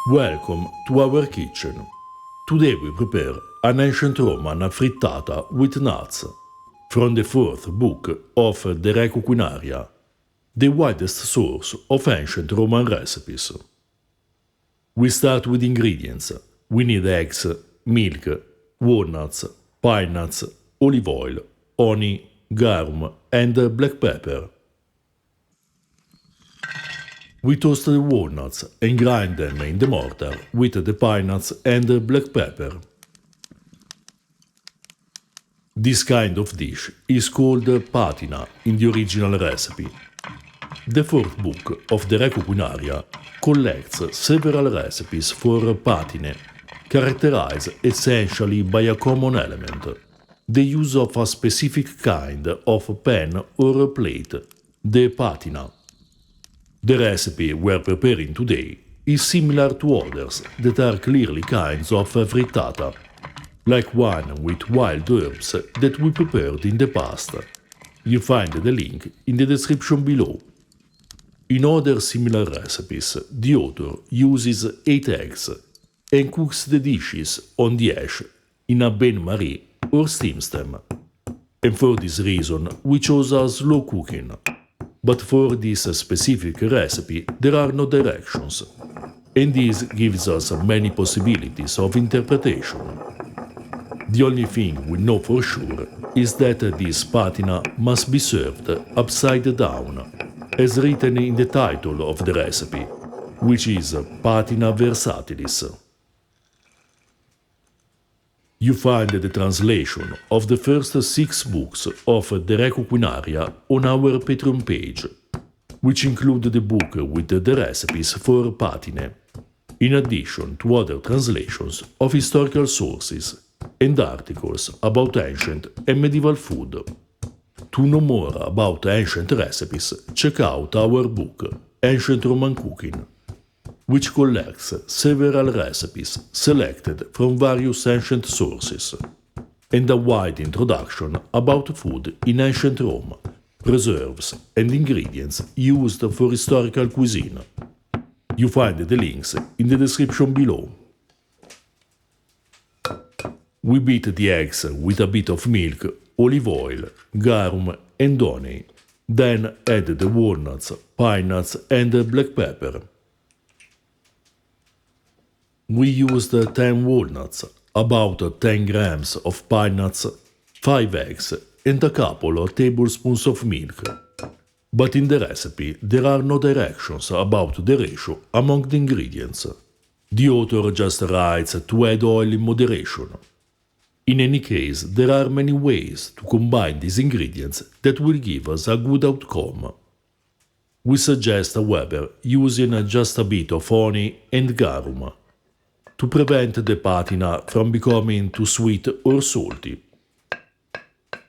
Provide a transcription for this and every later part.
Welcome to our kitchen. Today we prepare an ancient Roman frittata with nuts from the fourth book of the Re Cucinaria, the widest source of ancient Roman recipes. We start with ingredients. We need eggs, milk, walnuts, pine nuts, olive oil, honey, garum, and black pepper. We toast the walnuts and grind them in the mortar with the pine nuts and black pepper. This kind of dish is called patina in the original recipe. The fourth book of the Re Cucinaria collects several recipes for patine, characterized essentially by a common element, the use of a specific kind of pan or plate, the patina. The recipe we're preparing today is similar to others that are clearly kinds of frittata, like one with wild herbs that we prepared in the past. You find the link in the description below. In other similar recipes, the author uses 8 eggs and cooks the dishes on the ash in a bain-marie or steam stem. And for this reason, we chose a slow cooking. But for this specific recipe, there are no directions, and this gives us many possibilities of interpretation. The only thing we know for sure is that this patina must be served upside down, as written in the title of the recipe, which is Patina Versatilis. You find the translation of the first 6 books of the Re Cucinaria on our Patreon page, which include the book with the recipes for patine, in addition to other translations of historical sources and articles about ancient and medieval food. To know more about ancient recipes, check out our book, Ancient Roman Cooking, which collects several recipes selected from various ancient sources, and a wide introduction about food in ancient Rome, preserves and ingredients used for historical cuisine. You find the links in the description below. We beat the eggs with a bit of milk, olive oil, garum and honey, then add the walnuts, pine nuts and black pepper. We used 10 walnuts, about 10 grams of pine nuts, 5 eggs and a couple of tablespoons of milk. But in the recipe there are no directions about the ratio among the ingredients. The author just writes to add oil in moderation. In any case, there are many ways to combine these ingredients that will give us a good outcome. We suggest, however, using just a bit of honey and garum, to prevent the patina from becoming too sweet or salty.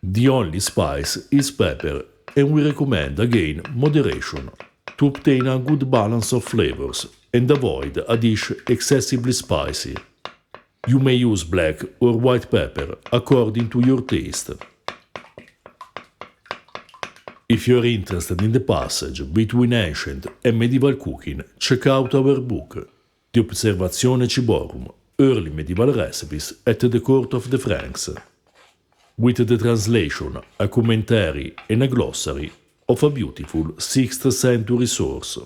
The only spice is pepper, and we recommend again moderation to obtain a good balance of flavors and avoid a dish excessively spicy. You may use black or white pepper according to your taste. If you're interested in the passage between ancient and medieval cooking, check out our book, De Observatione Ciborum, Early Medieval Recipes at the Court of the Franks, with the translation, a commentary and a glossary of a beautiful 6th century source.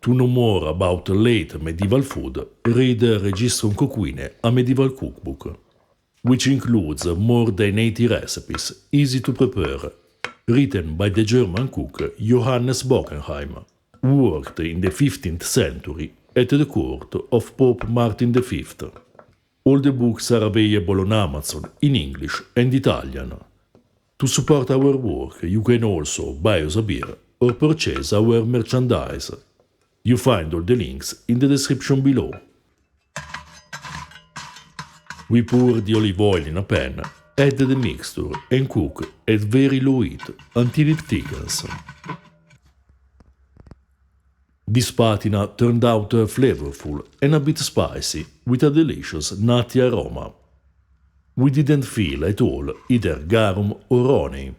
To know more about late medieval food, read Registrum Coquine, a medieval cookbook, which includes more than 80 recipes, easy to prepare, written by the German cook Johannes Bockenheim, who worked in the 15th century at the court of Pope Martin V. All the books are available on Amazon in English and Italian. To support our work, you can also buy us a beer or purchase our merchandise. You find all the links in the description below. We pour the olive oil in a pan, add the mixture and cook at very low heat until it thickens. This patina turned out flavorful and a bit spicy, with a delicious nutty aroma. We didn't feel at all either garum or honey,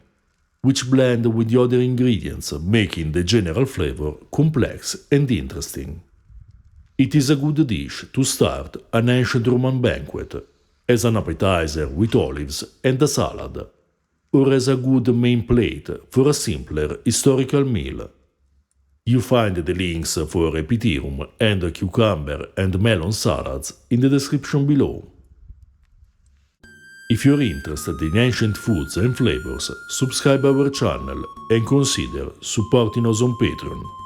which blend with the other ingredients, making the general flavor complex and interesting. It is a good dish to start an ancient Roman banquet, as an appetizer with olives and a salad, or as a good main plate for a simpler historical meal. You find the links for epithelium and cucumber and melon salads in the description below. If you're interested in ancient foods and flavors, subscribe our channel and consider supporting us on Patreon.